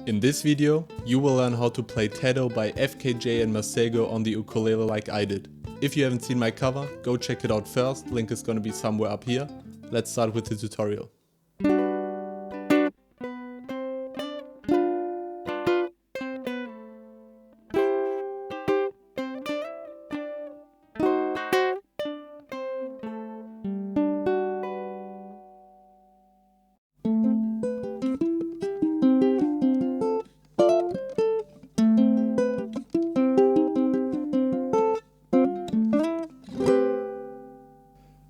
In this video, you will learn how to play TADOW by FKJ and Masego on the ukulele like I did. If you haven't seen my cover, go check it out first, link is gonna be somewhere up here. Let's start with the tutorial.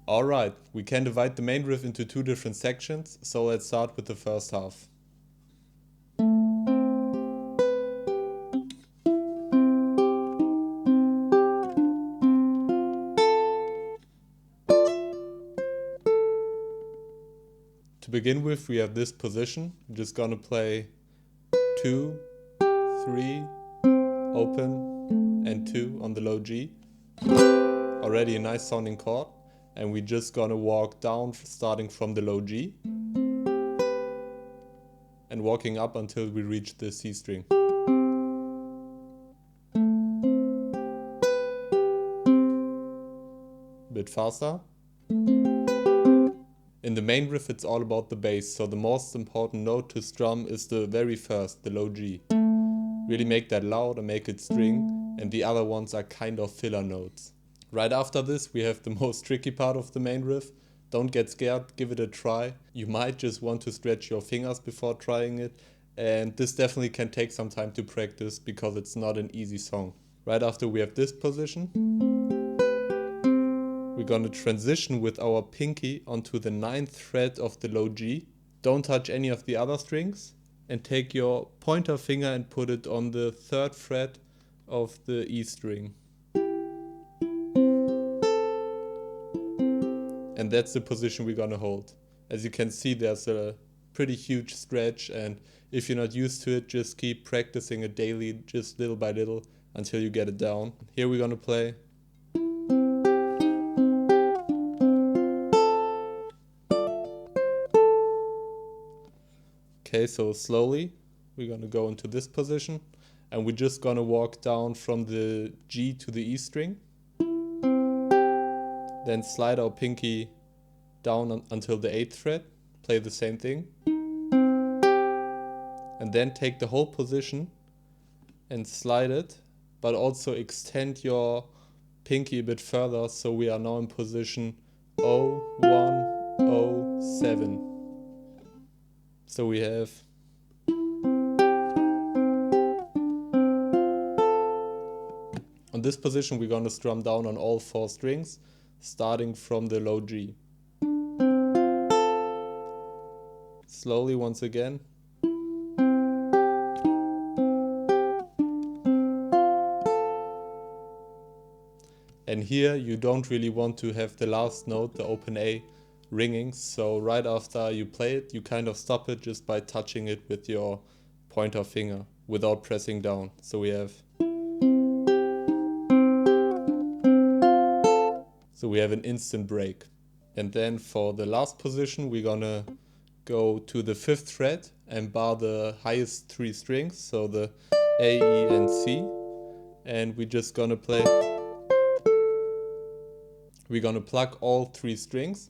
Alright, we can divide the main riff into two different sections, so let's start with the first half. To begin with, we have this position. I'm just gonna play 2, 3, open, and 2 on the low G. Already a nice sounding chord. And we're just gonna walk down starting from the low G and walking up until we reach the C string. A bit faster. In the main riff it's all about the bass, so the most important note to strum is the very first, the low G. Really make that loud and make it string, and the other ones are kind of filler notes. Right after this, we have the most tricky part of the main riff. Don't get scared, give it a try. You might just want to stretch your fingers before trying it. And this definitely can take some time to practice because it's not an easy song. Right after we have this position, we're gonna transition with our pinky onto the 9th fret of the low G. Don't touch any of the other strings. And take your pointer finger and put it on the 3rd fret of the E string. And that's the position we're gonna hold. As you can see, there's a pretty huge stretch, and if you're not used to it, just keep practicing it daily, just little by little, until you get it down. Here we're gonna play. Okay, so slowly, we're gonna go into this position, and we're just gonna walk down from the G to the E string. Then slide our pinky down until the 8th fret, play the same thing. And then take the whole position and slide it, but also extend your pinky a bit further, so we are now in position 0, 1, 0, 7. So we have on this position we're going to strum down on all 4 strings, starting from the low G. Slowly once again. And here you don't really want to have the last note, the open A, ringing, so right after you play it, you kind of stop it just by touching it with your pointer finger without pressing down. So we have an instant break. And then for the last position, we're gonna go to the 5th fret and bar the highest 3 strings, so the A, E, and C. And we're just gonna play. We're gonna pluck all 3 strings.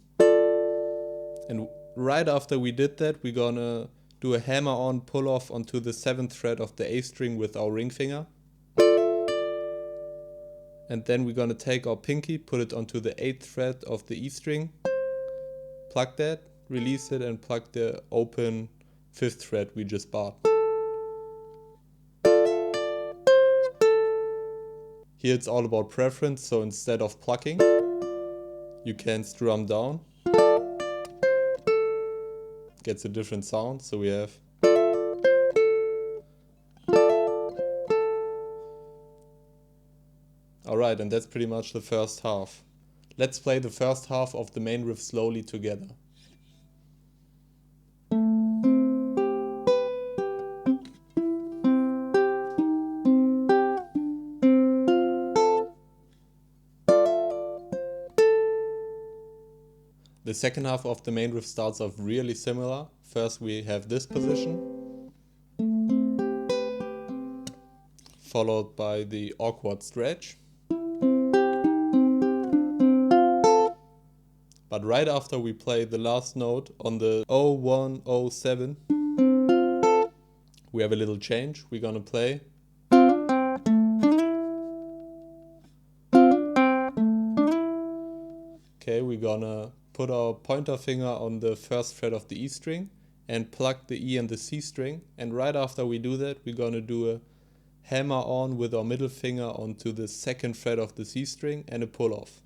And right after we did that, we're gonna do a hammer-on pull-off onto the 7th fret of the A string with our ring finger. And then we're gonna take our pinky, put it onto the 8th fret of the E string, pluck that, release it, and pluck the open 5th fret we just barred. Here it's all about preference, so instead of plucking, you can strum down. Gets a different sound, so we have. Alright, and that's pretty much the first half. Let's play the first half of the main riff slowly together. The second half of the main riff starts off really similar. First we have this position. followed by the awkward stretch. But right after we play the last note on the 0107, we have a little change. We're gonna play okay, we're gonna put our pointer finger on the first fret of the E string and plug the E and the C string, and right after we do that, we're gonna do a hammer on with our middle finger onto the second fret of the C string and a pull off.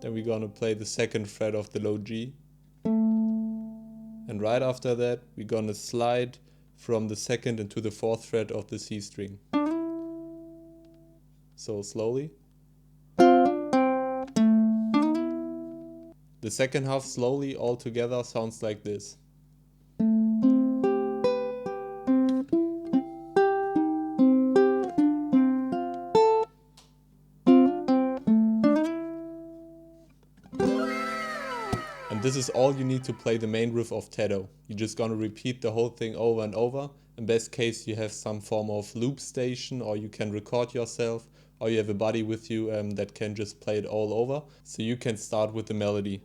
Then we're gonna play the second fret of the low G. And right after that, we're gonna slide from the second into the fourth fret of the C string. So slowly. The second half slowly all together sounds like this. And this is all you need to play the main riff of TADOW. You're just gonna repeat the whole thing over and over. In best case, you have some form of loop station, or you can record yourself, or you have a buddy with you that can just play it all over. So you can start with the melody.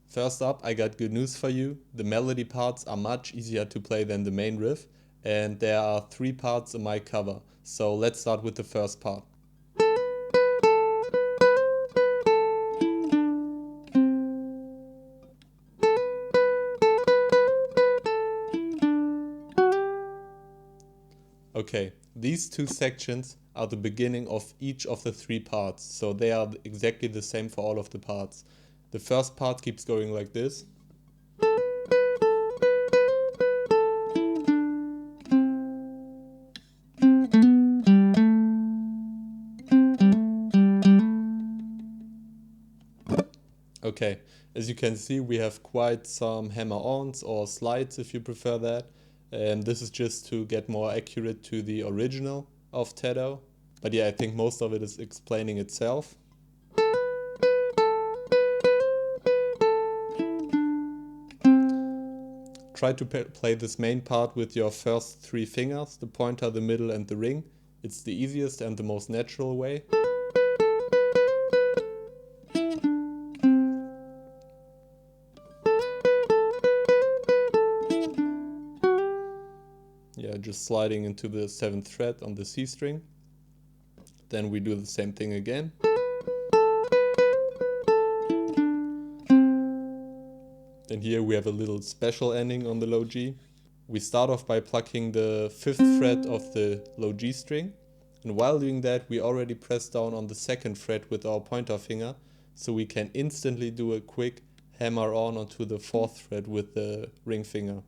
First up, I got good news for you. The melody parts are much easier to play than the main riff, and there are 3 parts in my cover. So let's start with the first part. Okay, these 2 sections are the beginning of each of the 3 parts, so they are exactly the same for all of the parts. The first part keeps going like this. Okay, as you can see, we have quite some hammer-ons or slides if you prefer that. And this is just to get more accurate to the original of TADOW. But yeah, I think most of it is explaining itself. Try to play this main part with your first 3 fingers, the pointer, the middle and the ring. It's the easiest and the most natural way. Yeah, just sliding into the 7th fret on the C string. Then we do the same thing again. And here we have a little special ending on the low G. We start off by plucking the 5th fret of the low G string. And while doing that, we already press down on the 2nd fret with our pointer finger. So we can instantly do a quick hammer on onto the 4th fret with the ring finger.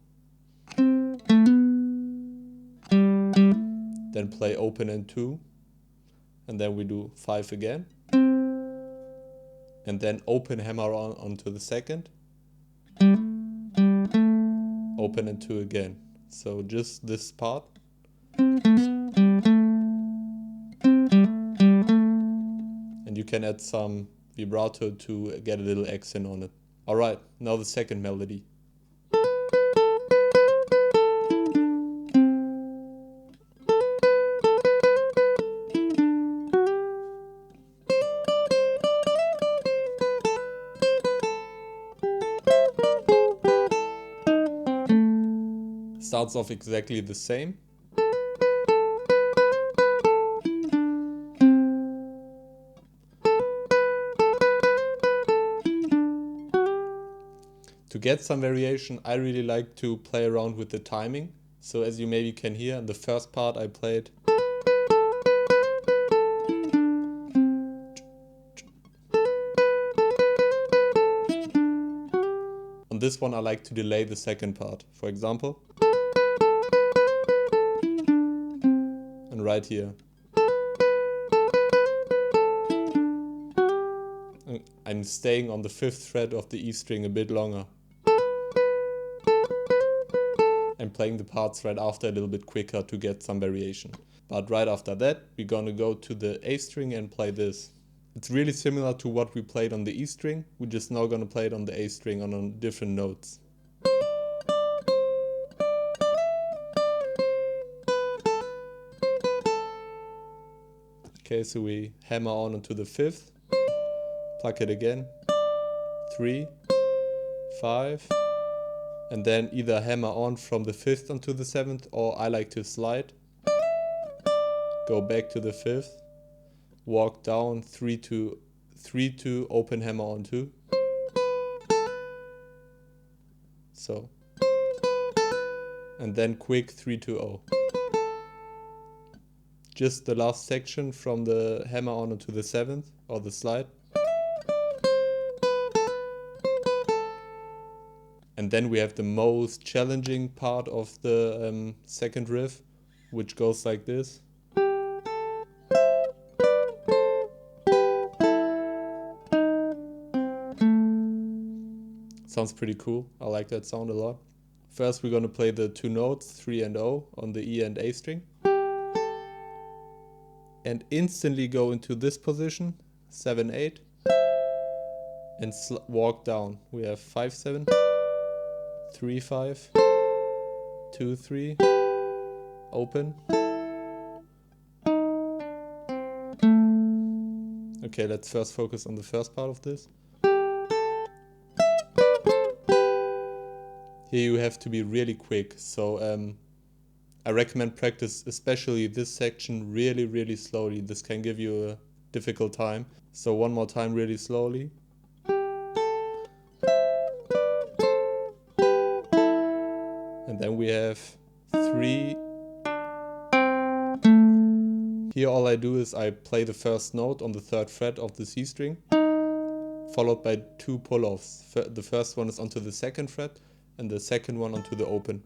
Then play open and 2. And then we do 5 again. And then open hammer on onto the 2nd. Open and 2 again. So just this part. And you can add some vibrato to get a little accent on it. Alright, now the second melody. Starts off exactly the same. To get some variation, I really like to play around with the timing. So as you maybe can hear in the first part I played. On this one I like to delay the second part, for example. And right here. I'm staying on the 5th fret of the E string a bit longer. And playing the parts right after a little bit quicker to get some variation. But right after that, we're gonna go to the A string and play this. It's really similar to what we played on the E string, we're just now gonna play it on the A string on different notes. Okay, so we hammer on onto the 5th, pluck it again, 3, 5, and then either hammer on from the 5th onto the 7th, or I like to slide, go back to the 5th, walk down 3 to open hammer on 2. So, and then quick 3 to 0. Just the last section from the hammer on onto the 7th, or the slide. And then we have the most challenging part of the second riff, which goes like this. Sounds pretty cool, I like that sound a lot. First we're gonna play the 2 notes, 3 and O, on the E and A string. And instantly go into this position, 7, 8, and walk down. We have 5, 7, 3, 5, 2, 3, open. Okay, let's first focus on the first part of this. Here you have to be really quick, so I recommend practice especially this section really slowly. This can give you a difficult time. So one more time really slowly. And then we have 3. Here all I do is I play the first note on the 3rd fret of the C string, followed by 2 pull-offs. The first one is onto the 2nd fret, and the second one onto the open.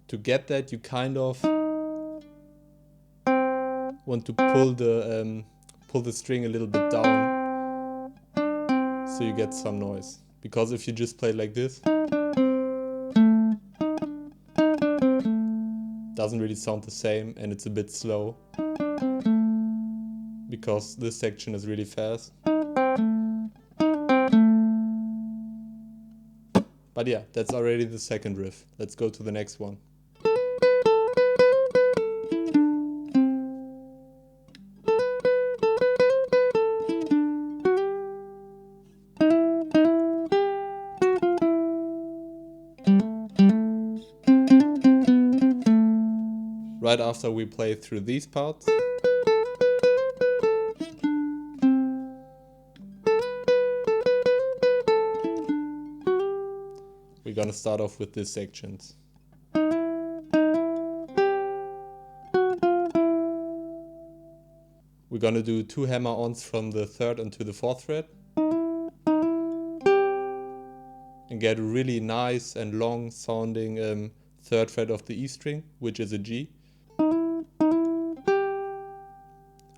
To get that, you kind of want to pull the string a little bit down, so you get some noise. Because if you just play like this, doesn't really sound the same, and it's a bit slow, because this section is really fast. But yeah, that's already the second riff. Let's go to the next one. Right after we play through these parts, we're gonna start off with these sections. We're gonna do 2 hammer-ons from the 3rd onto the 4th fret and get a really nice and long sounding 3rd fret of the E string, which is a G.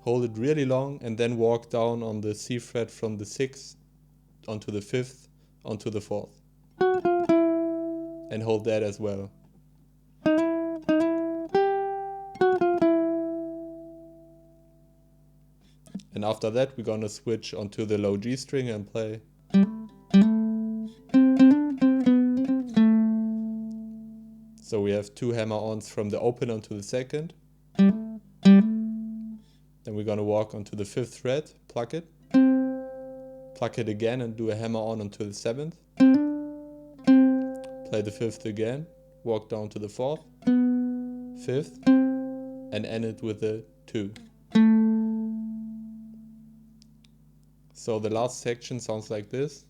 Hold it really long and then walk down on the C fret from the 6th onto the 5th onto the 4th. And hold that as well. And after that we're gonna switch onto the low G string and play. So we have 2 hammer-ons from the open onto the 2nd. Then we're gonna walk onto the 5th fret, pluck it again and do a hammer-on onto the 7th. Play the 5th again, walk down to the 4th, 5th, and end it with a 2. So the last section sounds like this.